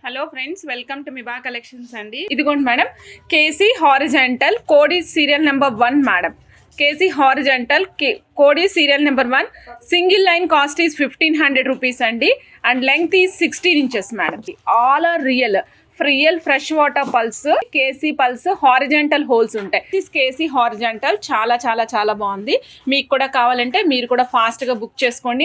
Hello friends, welcome to Miba collections అండి. ఇదిగోండి madam, KC horizontal కోడి serial number 1 madam. KC horizontal కోడి serial number 1 single line cost is 1500 rupees అండి. And length is 16 inches madam. All are real fresh water pearls, KC pearls, horizontal holes ఉంటాయి. KC horizontal చాలా చాలా చాలా బాగుంది. మీకు కూడా కావాలంటే మీరు కూడా ఫాస్ట్గా బుక్ చేసుకోండి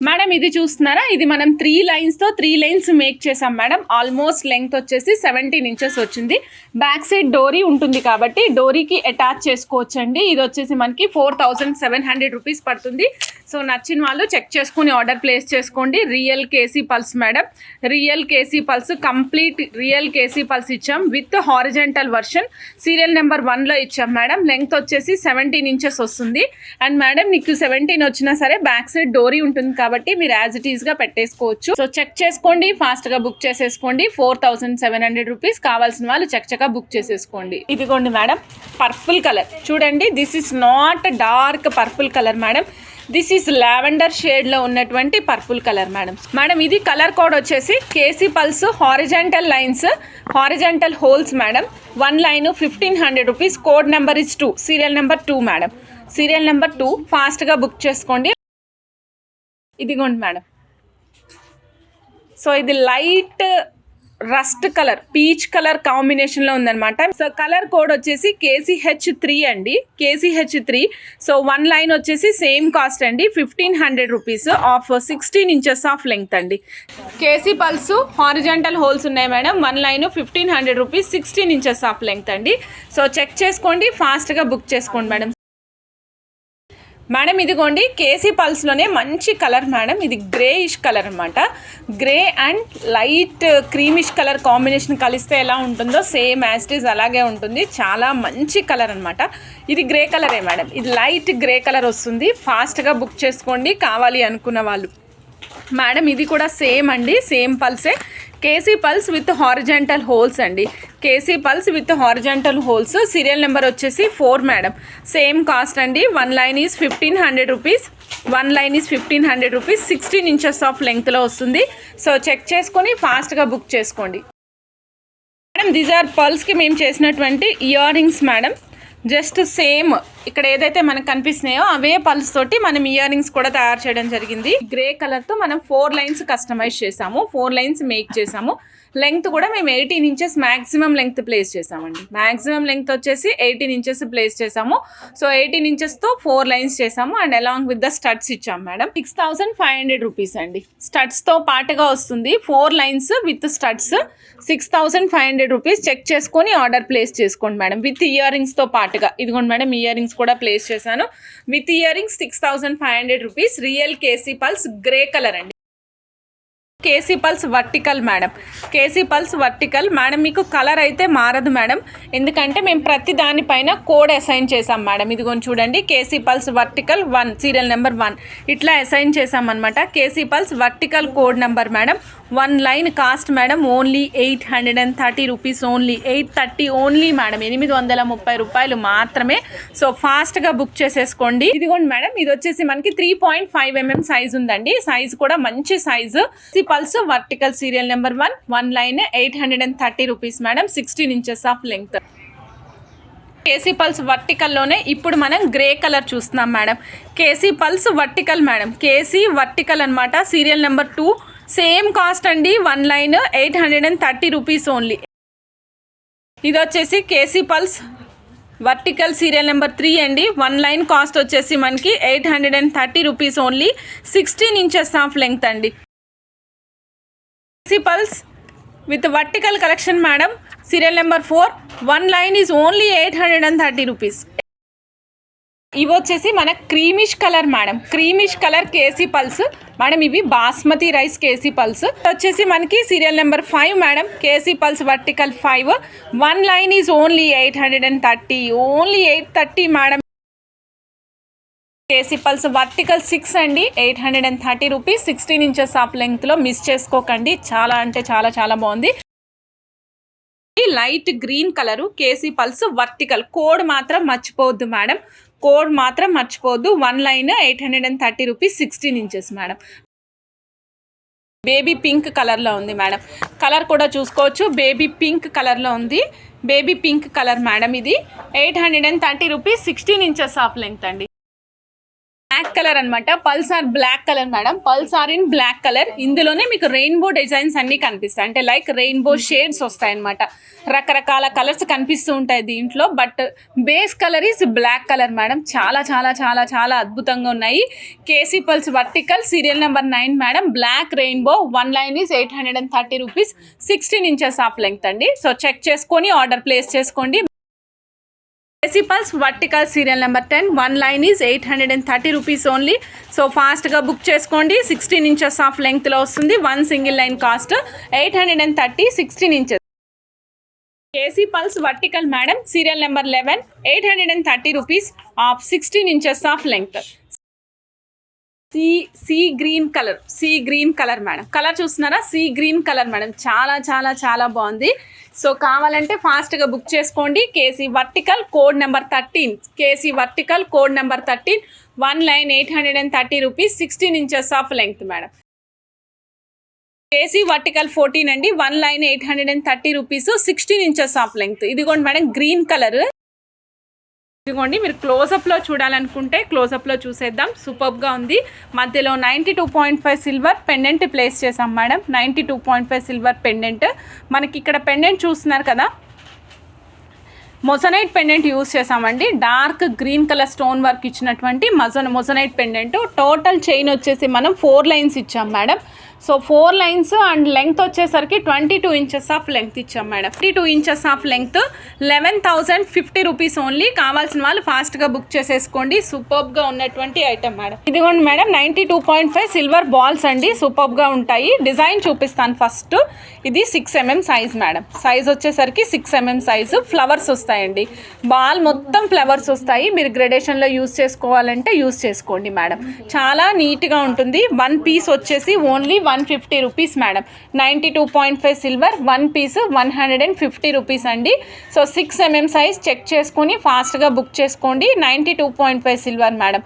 మేడం. ఇది చూస్తున్నారా, ఇది మనం 3 లైన్స్తో 3 లైన్స్ మేక్ చేసాం మేడం. ఆల్మోస్ట్ లెంగ్త్ వచ్చేసి 17 ఇంచెస్ వచ్చింది. బ్యాక్ సైడ్ డోరీ ఉంటుంది కాబట్టి డోరీకి అటాచ్ చేసుకోవచ్చండి. ఇది వచ్చేసి మనకి 4700 రూపీస్ పడుతుంది. సో నచ్చిన వాళ్ళు చెక్ చేసుకుని ఆర్డర్ ప్లేస్ చేసుకోండి. Real KC pearls madam, real KC pearls, complete real KC pearls ఇచ్చాం with horizontal version. Serial number 1లో ఇచ్చాం మేడం. లెంగ్త్ వచ్చేసి 17 ఇంచెస్ వస్తుంది. అండ్ మేడం మీకు 17 వచ్చినా సరే బ్యాక్ సైడ్ డోరీ ఉంటుంది కాబట్టి మీరు యాజ్ ఇట్ ఈస్ గా పెట్టేసుకోవచ్చు. సో చెక్ చేసుకోండి, ఫాస్ట్ గా బుక్ చేసేసుకోండి. 4700 రూపీస్. కావాల్సిన వాళ్ళు చక్కగా బుక్ చేసేసుకోండి. ఇదిగోండి మేడం, పర్పుల్ కలర్ చూడండి. This is not dark purple colour madam, this is lavender shade లో ఉన్నటువంటి పర్పుల్ కలర్ మేడం. మేడం ఇది కలర్ కోడ్ వచ్చేసి KC pearls horizontal lines, horizontal holes madam. 1 line 1500 rupees. Code number is 2, serial number 2 madam. Serial number 2 fast గా book చేసుకోండి. ఇదిగోండి madam, so ఇది light rust colour, peach colour కాంబినేషన్లో ఉందన్నమాట. So colour code వచ్చేసి KCH3 అండి, KCH3. So 1 line వచ్చేసి same cost అండి, 1500 rupees of 16 inches of length అండి. కేసీ పల్స్ హారిజాంటల్ హోల్స్ ఉన్నాయి madam. 1 line 1500 rupees, 16 inches of length అండి. సో చెక్ చేసుకోండి, ఫాస్ట్గా బుక్ చేసుకోండి మేడం. మేడం ఇదిగోండి, కేసీ పల్స్లోనే మంచి కలర్ మేడం. ఇది గ్రేయిష్ కలర్ అనమాట. Grey and light creamish colour combination కలిస్తే ఎలా ఉంటుందో సేమ్ యాస్టీస్ అలాగే ఉంటుంది. చాలా మంచి కలర్ అనమాట. ఇది గ్రే కలరే మేడం, ఇది లైట్ గ్రే కలర్ వస్తుంది. ఫాస్ట్గా బుక్ చేసుకోండి కావాలి అనుకున్న వాళ్ళు. మేడం ఇది కూడా సేమ్ అండి, సేమ్ పల్సే. KC pearls with horizontal holes అండి. KC pearls with horizontal holes. Serial number వచ్చేసి 4 మేడం. సేమ్ కాస్ట్ అండి. 1 line is 1500 rupees. 1 line is 1500 rupees. 16 inches of లెంగ్త్లో వస్తుంది. సో చెక్ చేసుకొని ఫాస్ట్గా బుక్ చేసుకోండి మేడం. దీస్ ఆర్ పల్స్కి మేము చేసినటువంటి ear rings madam. Just same ఇక్కడ ఏదైతే మనకు కనిపిస్తున్నాయో అవే పల్స్ తోటి మనం ఇయర్ రింగ్స్ కూడా తయారు చేయడం జరిగింది. గ్రే కలర్తో మనం 4 లైన్స్ కస్టమైజ్ చేసాము, 4 లైన్స్ మేక్ చేసాము. లెంగ్త్ కూడా మేము 18 ఇంచెస్ మ్యాక్సిమం లెంగ్త్ ప్లేస్ చేసామండి. మ్యాక్సిమం లెంగ్త్ వచ్చేసి 18 ఇంచెస్ ప్లేస్ చేసాము. సో 18 ఇంచెస్తో 4 లైన్స్ చేసాము. And along with the studs ఇచ్చాము మేడం. 6500 రూపీస్ అండి. స్టడ్స్తో పాటుగా వస్తుంది. 4 lines with studs 6500 rupees. Check చేసుకొని ఆర్డర్ ప్లేస్ చేసుకోండి మేడం. విత్ ఇయర్ రింగ్స్తో పాటుగా ఇదిగోండి మేడం, ఇయర్ రింగ్స్ కూడా ప్లేస్ చేశాను. With ear rings 6500 rupees. Real KC pearls grey colour అండి. KC pearls vertical madam. KC pearls vertical madam. మీకు colour అయితే మారదు మేడం, ఎందుకంటే మేము ప్రతి దానిపైన కోడ్ అసైన్ చేసాం మేడం. ఇదిగోని చూడండి, KC pearls vertical 1, serial number 1 ఇట్లా అసైన్ చేసాం అనమాట. KC pearls vertical code number madam. 1 line cost madam only 830 rupees. Only 830 only madam. 830 రూపాయలు మాత్రమే. సో ఫాస్ట్గా బుక్ చేసేసుకోండి. ఇదిగోండి మేడం, ఇది వచ్చేసి మనకి 3.5 mm సైజ్ ఉందండి. సైజ్ కూడా మంచి size. Pearls vertical serial number 1 line 830 rupees madam. 16 inches of length. KC pearls వర్టికల్లోనే ఇప్పుడు మనం గ్రే కలర్ చూస్తున్నాం madam. KC pearls vertical madam. KC vertical అనమాట. సీరియల్ నెంబర్ 2 సేమ్ కాస్ట్ అండి. 1 లైన్ 830 రూపీస్ ఓన్లీ. ఇది వచ్చేసి KC pearls vertical serial number 3 అండి. 1 line cost వచ్చేసి మనకి 830 rupees only. 16 inches of length అండి. KC pearls with vertical collection madam. Serial number 4. 1 line is only 830 rupees. ఇవి వచ్చేసి మన creamish colour madam. Creamish colour KC pearls madam. ఇవి basmati rice KC pearls. వచ్చేసి మనకి serial number 5 madam. KC pearls vertical 5. 1 line is only 830, only 830 madam. KC pearls vertical 6 అండి. 830 rupees. 16 inches of లెంగ్త్లో. Miss చేసుకోకండి, చాలా అంటే చాలా చాలా బాగుంది. Light green colour KC pearls vertical. Code మాత్రం మర్చిపోవద్దు మేడం, కోడ్ మాత్రం మర్చిపోవద్దు. 1 line 830 rupees. 16 inches madam. Baby pink కలర్లో ఉంది మేడం. కలర్ కూడా చూసుకోవచ్చు, బేబీ పింక్ కలర్లో ఉంది. Baby pink colour madam. ఇది 830 రూపీస్, 16 ఇంచెస్ ఆఫ్ లెంగ్త్ అండి. బ్లాక్ కలర్ అనమాట, Pulsar black colour madam. Pulsar in black colour. ఇందులోనే మీకు రెయిన్బో డిజైన్స్ అన్నీ కనిపిస్తాయి, అంటే లైక్ రెయిన్బో షేడ్స్ వస్తాయి అనమాట. రకరకాల కలర్స్ కనిపిస్తూ ఉంటాయి దీంట్లో, but base colour is black colour madam. చాలా చాలా చాలా చాలా అద్భుతంగా ఉన్నాయి. KC pearls vertical, serial number 9 madam. Black rainbow, 1 line is 830 rupees, 16 inches of length అండి. సో చెక్ చేసుకొని ఆర్డర్ ప్లేస్ చేసుకోండి. KC pearls vertical, serial number 10, 1 line is 830 rupees only. So ఫాస్ట్గా బుక్ చేసుకోండి. 16 ఇంచెస్ ఆఫ్ లెంగ్త్లో వస్తుంది. 1 single line cost 830, 16 inches. KC pearls vertical madam, serial number 11, 830 rupees of 16 inches of length. Sea green colour madam. Colour చూస్తున్నారా? Sea green colour madam. చాలా చాలా చాలా బాగుంది. So కావాలంటే ఫాస్ట్గా బుక్ చేసుకోండి. KC vertical code number 13, KC vertical code number 13, 1 line 830 rupees, 16 inches of length madam. KC vertical 14 అండి, 1 line 830 rupees, 16 inches of length. ఇదిగోండి మేడం, గ్రీన్ కలర్. ఇదిగోండి, మీరు క్లోజప్లో చూడాలనుకుంటే క్లోజప్లో చూసేద్దాం. సూపర్గా ఉంది. మధ్యలో 92.5 సిల్వర్ పెండెంట్ ప్లేస్ చేసాం మేడం. 92.5 silver pendant. మనకి ఇక్కడ పెండెంట్ చూస్తున్నారు కదా, మొజనైట్ పెండెంట్ యూజ్ చేసామండి. Dark green colour stone work ఇచ్చినటువంటి మొజనైట్ పెండెంట్. టోటల్ చైన్ వచ్చేసి మనం 4 లైన్స్ ఇచ్చాం madam. So 4 lines and length వచ్చేసరికి 22 ఇంచెస్ ఆఫ్ లెంగ్త్ ఇచ్చాం madam. 22 inches of length, 11,050 rupees only. కావాల్సిన వాళ్ళు ఫాస్ట్గా బుక్ చేసేసుకోండి. సూపర్గా ఉన్నటువంటి ఐటమ్ మేడం. ఇదిగోండి మేడం, 92.5 సిల్వర్ బాల్స్ అండి. సూపర్గా ఉంటాయి. డిజైన్ చూపిస్తాను ఫస్ట్. ఇది 6 mm సైజ్ మేడం. సైజ్ వచ్చేసరికి 6 mm సైజు. ఫ్లవర్స్ వస్తాయండి. బాల్ మొత్తం ఫ్లవర్స్ వస్తాయి. మీరు గ్రెడేషన్లో యూజ్ చేసుకోవాలంటే యూజ్ చేసుకోండి మేడం. చాలా నీట్గా ఉంటుంది. 1 పీస్ వచ్చేసి only 150 rupees madam. 92.5 silver, 1 piece 150 rupees అండి. సో 6 mm సైజ్ చెక్ చేసుకుని ఫాస్ట్గా బుక్ చేసుకోండి. 92.5 silver madam.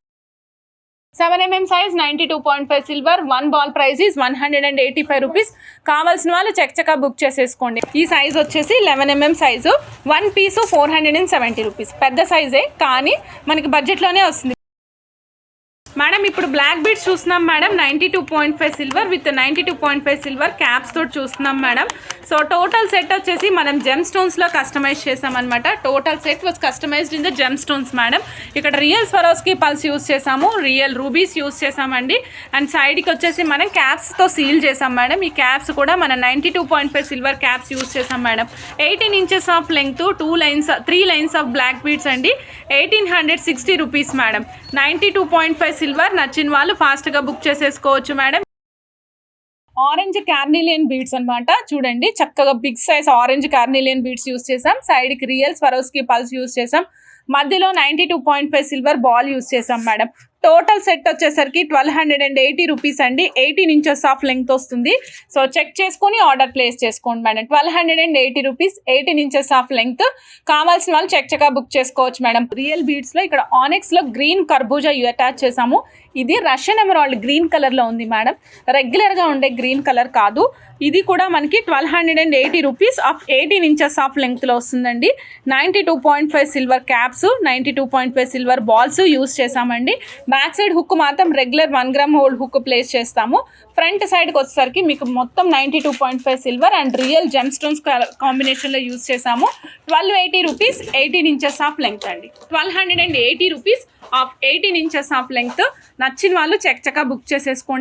7 mm size, 92.5 silver. 1 ball price is 185 rupees. కావాల్సిన వాళ్ళు చక్కగా బుక్ చేసేసుకోండి. ఈ సైజ్ వచ్చేసి 11 mm సైజు. 1 పీసు 470 రూపీస్. పెద్ద సైజే కానీ మనకి బడ్జెట్లోనే వస్తుంది మేడం. ఇప్పుడు బ్లాక్ బీడ్స్ చూస్తున్నాం madam. 92.5 silver with 92.5 silver caps తోటి చూస్తున్నాం మేడం. సో టోటల్ సెట్ వచ్చేసి మనం జెమ్ స్టోన్స్లో కస్టమైజ్ చేసామన్నమాట. Total set was customized in the gem stones madam. ఇక్కడ రియల్ స్వరోస్కి పల్స్ యూస్ చేసాము, రియల్ రూబీస్ యూస్ చేసామండి. అండ్ సైడ్కి వచ్చేసి మనం క్యాప్స్తో సీల్ చేసాం మేడం. ఈ క్యాప్స్ కూడా మనం 92.5 సిల్వర్ క్యాప్స్ యూస్ చేసాం madam. 18 inches of length, 3 lines of black beads అండి. 1860 రూపీస్ మేడం. 92.5 సిల్వర్. నచ్చిన వాళ్ళు ఫాస్ట్గా బుక్ చేసేసుకోవచ్చు మేడం. ఆరెంజ్ కార్నిలియన్ బీడ్స్ అనమాట. చూడండి, చక్కగా big size orange carnelian beads use చేసాం. సైడ్కి రియల్ స్వరోస్కి పల్స్ యూస్ చేసాం. మధ్యలో 92.5 సిల్వర్ బాల్ యూస్ చేసాం మేడం. టోటల్ సెట్ వచ్చేసరికి 1280 రూపీస్ అండి. 18 ఇంచెస్ ఆఫ్ లెంగ్త్ వస్తుంది. సో చెక్ చేసుకొని ఆర్డర్ ప్లేస్ చేసుకోండి madam. 1280 rupees, 18 inches of length. కావాల్సిన వాళ్ళు చక్కగా బుక్ చేసుకోవచ్చు మేడం. రియల్ బీడ్స్లో ఇక్కడ ఆనెక్స్లో గ్రీన్ కర్బూజా అటాచ్ చేసాము. ఇది రష్యన్ ఎమరాల్డ్ గ్రీన్ కలర్లో ఉంది మేడం. రెగ్యులర్గా ఉండే గ్రీన్ కలర్ కాదు. ఇది కూడా మనకి 1280 రూపీస్ ఆఫ్ 18 ఇంచెస్ ఆఫ్ లెంగ్త్లో వస్తుందండి. 92.5 silver caps, 92.5 silver balls use చేసామండి. బ్యాక్ సైడ్ హుక్ మాత్రం regular 1 gram hold hook place చేస్తాము. ఫ్రంట్ సైడ్కి వచ్చేసరికి మీకు మొత్తం 92.5 silver and real gem stones కాంబినేషన్లో యూస్ చేసాము. 1280 రూపీస్, 18 ఇంచెస్ ఆఫ్ లెంగ్త్ అండి. 1280 rupees of 18 inches of length. నచ్చిన వాళ్ళు చక్కగా బుక్ చేసేసుకోండి.